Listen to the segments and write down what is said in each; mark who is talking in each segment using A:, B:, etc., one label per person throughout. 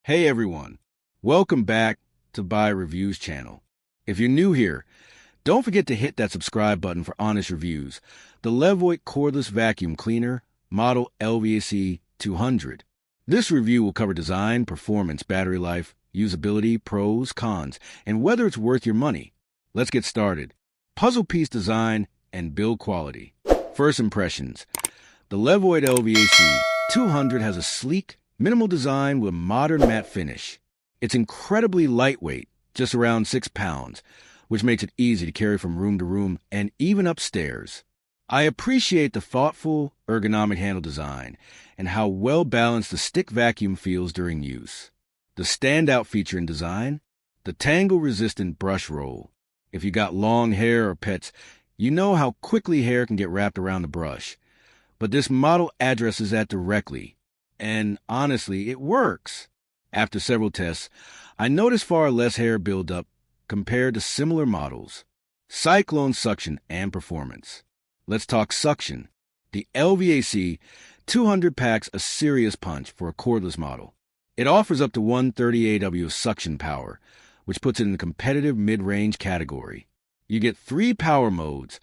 A: Hey everyone, welcome back to Buy Reviews channel. If you're new here, don't forget to hit that subscribe button for honest reviews. The LEVOIT Cordless Vacuum Cleaner, model LVAC 200. This review will cover design, performance, battery life, usability, pros, cons, and whether it's worth your money. Let's get started. Puzzle piece design and build quality. First impressions. The LEVOIT LVAC 200 has a sleek, minimal design with a modern matte finish. It's incredibly lightweight, just around 6 pounds, which makes it easy to carry from room to room and even upstairs. I appreciate the thoughtful, ergonomic handle design and how well-balanced the stick vacuum feels during use. The standout feature in design? The Tangle-Resistant brush roll. If you got long hair or pets, you know how quickly hair can get wrapped around the brush. But this model addresses that directly. And honestly, it works. After several tests, I noticed far less hair buildup compared to similar models. Cyclone suction and performance. Let's talk suction. The LVAC 200 packs a serious punch for a cordless model. It offers up to 130 AW of suction power, which puts it in the competitive mid-range category. You get 3 power modes: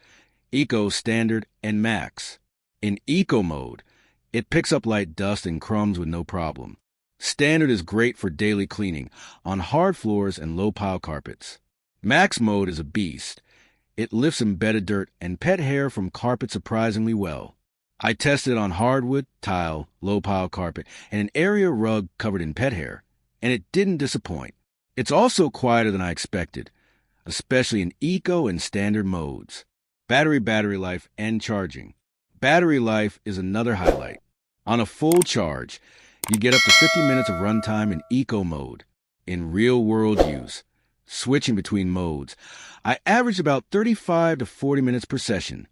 A: Eco, Standard, and Max. In Eco mode, it picks up light dust and crumbs with no problem. Standard is great for daily cleaning on hard floors and low-pile carpets. Max mode is a beast. It lifts embedded dirt and pet hair from carpet surprisingly well. I tested it on hardwood, tile, low-pile carpet, and an area rug covered in pet hair, and it didn't disappoint. It's also quieter than I expected, especially in Eco and Standard modes. Battery life, and charging. Battery life is another highlight. On a full charge, you get up to 50 minutes of runtime in Eco mode. In real-world use, switching between modes, I averaged about 35 to 40 minutes per session,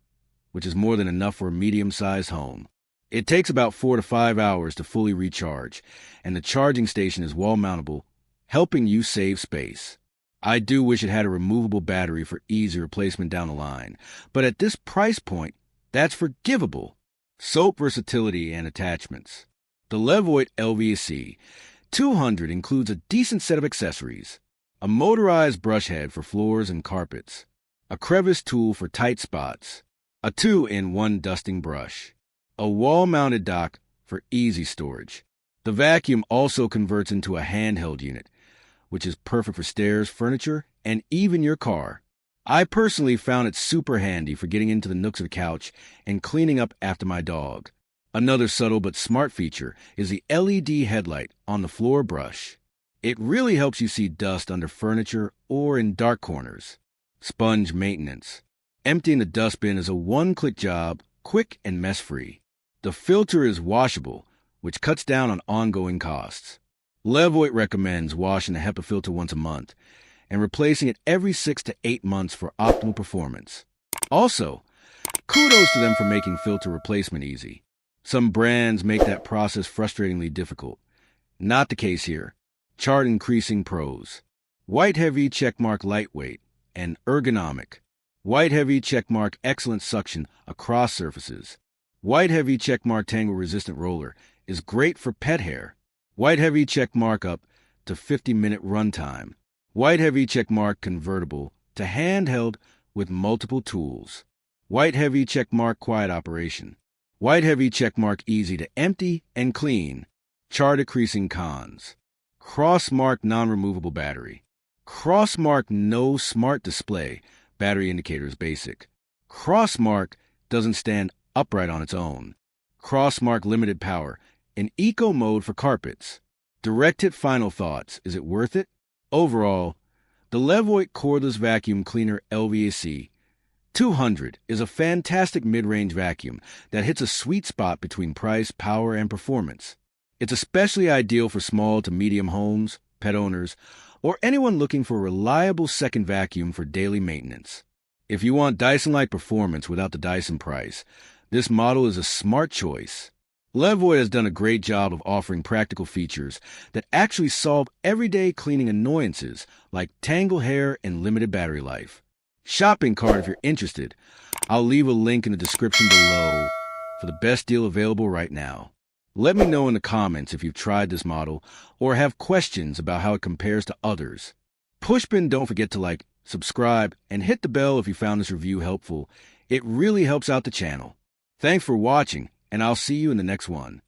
A: which is more than enough for a medium-sized home. It takes about 4 to 5 hours to fully recharge, and the charging station is wall-mountable, helping you save space. I do wish it had a removable battery for easy replacement down the line, but at this price point, that's forgivable. Soap versatility and attachments. The LEVOIT LVAC 200 includes a decent set of accessories. A motorized brush head for floors and carpets. A crevice tool for tight spots. A 2-in-1 dusting brush. A wall-mounted dock for easy storage. The vacuum also converts into a handheld unit, which is perfect for stairs, furniture, and even your car. I personally found it super handy for getting into the nooks of the couch and cleaning up after my dog. Another subtle but smart feature is the LED headlight on the floor brush. It really helps you see dust under furniture or in dark corners. Sponge maintenance. Emptying the dustbin is a one-click job, quick and mess-free. The filter is washable, which cuts down on ongoing costs. LEVOIT recommends washing the HEPA filter once a month and replacing it every 6 to 8 months for optimal performance. Also, kudos to them for making filter replacement easy. Some brands make that process frustratingly difficult. Not the case here. Chart increasing pros. White heavy checkmark lightweight and ergonomic. White heavy checkmark excellent suction across surfaces. White heavy checkmark Tangle-Resistant roller is great for pet hair. White heavy checkmark up to 50-minute runtime. White heavy checkmark convertible to handheld with multiple tools. White heavy checkmark quiet operation. White heavy checkmark easy to empty and clean. Chart decreasing cons. Crossmark non-removable battery. Crossmark no smart display. Battery indicator is basic. Crossmark doesn't stand upright on its own. Crossmark limited power. In Eco mode for carpets. Direct hit final thoughts. Is it worth it? Overall, the LEVOIT Cordless Vacuum Cleaner LVAC 200 is a fantastic mid-range vacuum that hits a sweet spot between price, power, and performance. It's especially ideal for small to medium homes, pet owners, or anyone looking for a reliable second vacuum for daily maintenance. If you want Dyson-like performance without the Dyson price, this model is a smart choice. LEVOIT has done a great job of offering practical features that actually solve everyday cleaning annoyances like tangle hair and limited battery life. Shopping cart if you're interested. I'll leave a link in the description below for the best deal available right now. Let me know in the comments if you've tried this model or have questions about how it compares to others. Pushpin, don't forget to like, subscribe, and hit the bell if you found this review helpful. It really helps out the channel. Thanks for watching, and I'll see you in the next one.